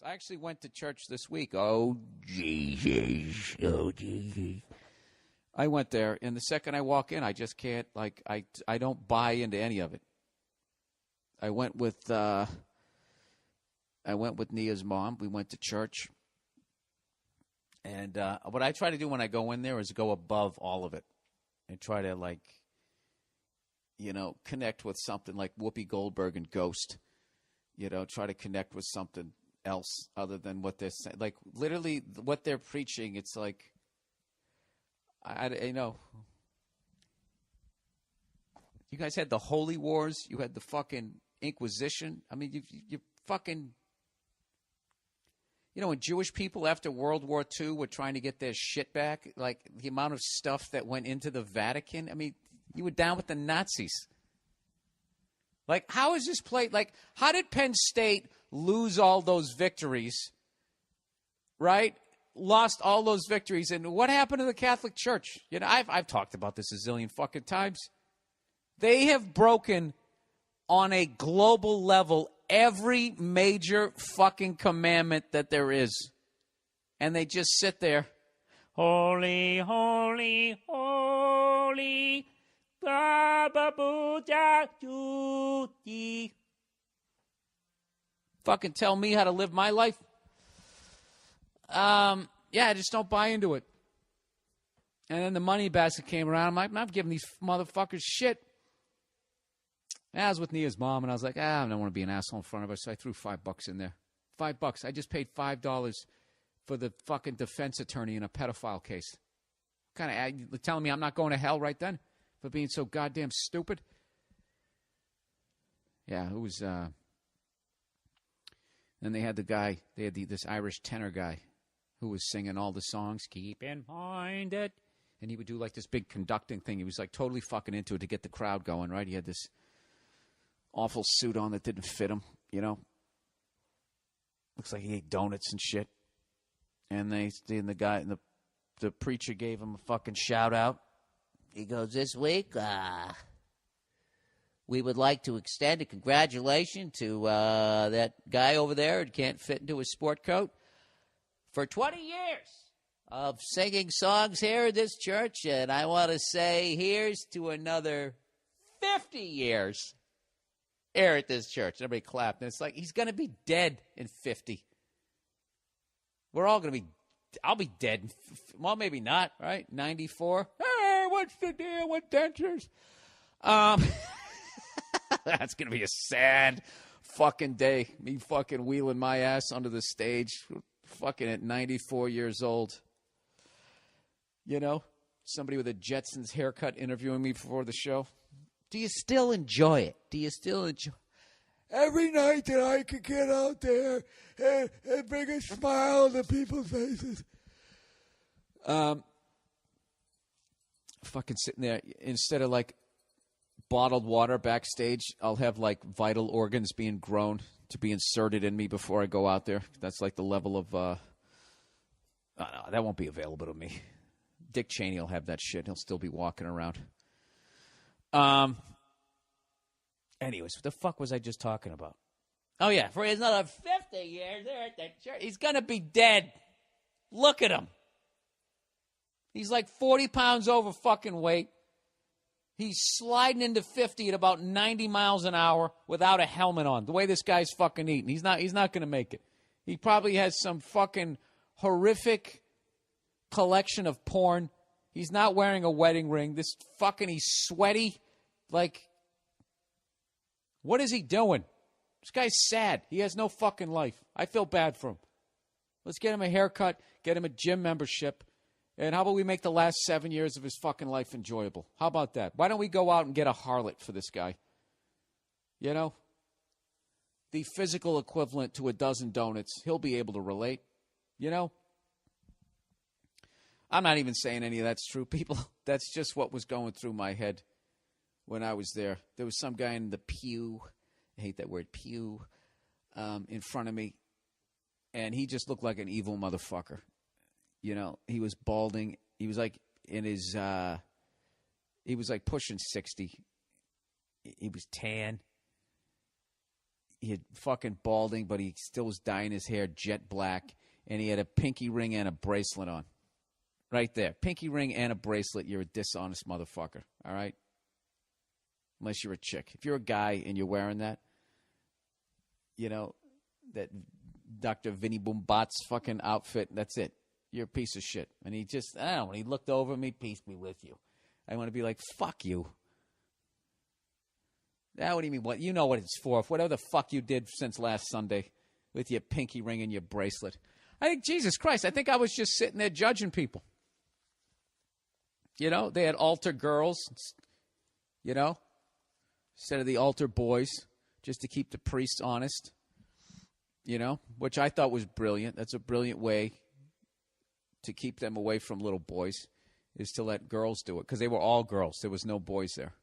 I actually went to church this week. Oh, Jesus. Oh, Jesus. I went there, and the second I walk in, I just can't, I don't buy into any of it. I went with Nia's mom. We went to church. And what I try to do when I go in there is go above all of it and try to, connect with something like Whoopi Goldberg and Ghost. Try to connect with something else other than what they're saying. Like, literally, what they're preaching, it's like, I know. You guys had the Holy Wars. You had the fucking Inquisition. I mean, you fucking... when Jewish people after World War II were trying to get their shit back, like the amount of stuff that went into the Vatican, I mean, you were down with the Nazis. Like, how is this played? Like, how did Penn State lose all those victories, right? Lost all those victories. And what happened to the Catholic Church? I've talked about this a zillion fucking times. They have broken on a global level every major fucking commandment that there is. And they just sit there. Holy, holy, holy, Baba Buddha Judy. Fucking tell me how to live my life. I just don't buy into it. And then the money basket came around. I'm like, I'm not giving these motherfuckers shit. And I was with Nia's mom, and I was like, I don't want to be an asshole in front of her, so I threw $5 in there. $5. I just paid $5 for the fucking defense attorney in a pedophile case. Kind of telling me I'm not going to hell right then for being so goddamn stupid. Yeah, it was. Then they had this Irish tenor guy who was singing all the songs. Keep in mind it, and he would do like this big conducting thing. He was like totally fucking into it to get the crowd going. Right? He had this awful suit on that didn't fit him, Looks like he ate donuts and shit. And the preacher gave him a fucking shout out. He goes, this week, we would like to extend a congratulations to that guy over there who can't fit into his sport coat for 20 years of singing songs here at this church. And I want to say here's to another 50 years here at this church. Everybody clapped. And it's like, he's going to be dead in 50. We're all going to be, I'll be dead. Well, maybe not, right? 94. Hey, what's the deal with dentures? That's going to be a sad fucking day. Me fucking wheeling my ass onto the stage, fucking at 94 years old. Somebody with a Jetsons haircut interviewing me before the show. Do you still enjoy it? Every night that I could get out there and bring a smile to people's faces. Fucking sitting there, instead of like bottled water backstage, I'll have like vital organs being grown to be inserted in me before I go out there. That's like the level of, that won't be available to me. Dick Cheney will have that shit. He'll still be walking around. Anyways, what the fuck was I just talking about? Oh, yeah, for another 50 years there at that church. He's going to be dead. Look at him. He's like 40 pounds over fucking weight. He's sliding into 50 at about 90 miles an hour without a helmet on. The way this guy's fucking eating. He's not going to make it. He probably has some fucking horrific collection of porn. He's not wearing a wedding ring. He's sweaty. Like, what is he doing? This guy's sad. He has no fucking life. I feel bad for him. Let's get him a haircut, get him a gym membership, and how about we make the last 7 years of his fucking life enjoyable? How about that? Why don't we go out and get a harlot for this guy? The physical equivalent to a dozen donuts. He'll be able to relate. I'm not even saying any of that's true, people. That's just what was going through my head when I was there. There was some guy in the pew, I hate that word, pew, in front of me, and he just looked like an evil motherfucker. He was balding. He was like in his, he was like pushing 60. He was tan. he had fucking balding, but he still was dyeing his hair jet black, and he had a pinky ring and a bracelet on. Right there. Pinky ring and a bracelet, you're a dishonest motherfucker, all right? Unless you're a chick. If you're a guy and you're wearing that, you know, that Dr. Vinny Boombat's fucking outfit, that's it. You're a piece of shit. And he just, I don't know, when he looked over at me, peace be with you. I want to be like, fuck you. Now, what do you mean? What? You know what it's for. Whatever the fuck you did since last Sunday with your pinky ring and your bracelet. I think, Jesus Christ, I think I was just sitting there judging people. You know, they had altar girls, you know, instead of the altar boys, just to keep the priests honest, you know, which I thought was brilliant. That's a brilliant way to keep them away from little boys, is to let girls do it, because they were all girls. There was no boys there.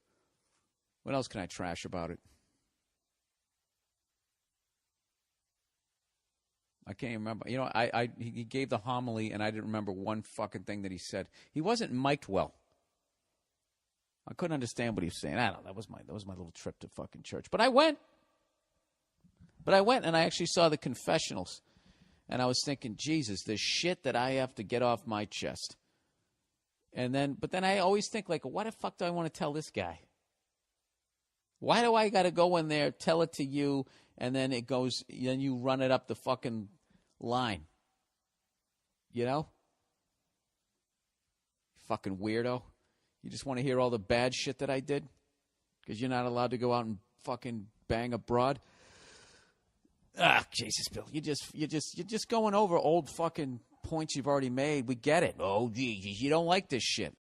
What else can I trash about it? I can't even remember. You know, he gave the homily, and I didn't remember one fucking thing that he said. He wasn't mic'd well. I couldn't understand what he was saying. I don't know. That was my little trip to fucking church. But I went. And I actually saw the confessionals. And I was thinking, Jesus, the shit that I have to get off my chest. But then I always think, like, why the fuck do I want to tell this guy? Why do I got to go in there, tell it to you, and then then you run it up the fucking line? You know? Fucking weirdo. You just want to hear all the bad shit that I did? Because you're not allowed to go out and fucking bang a broad? Ah, Jesus, Bill. You're just going over old fucking points you've already made. We get it. Oh, Jesus, you don't like this shit.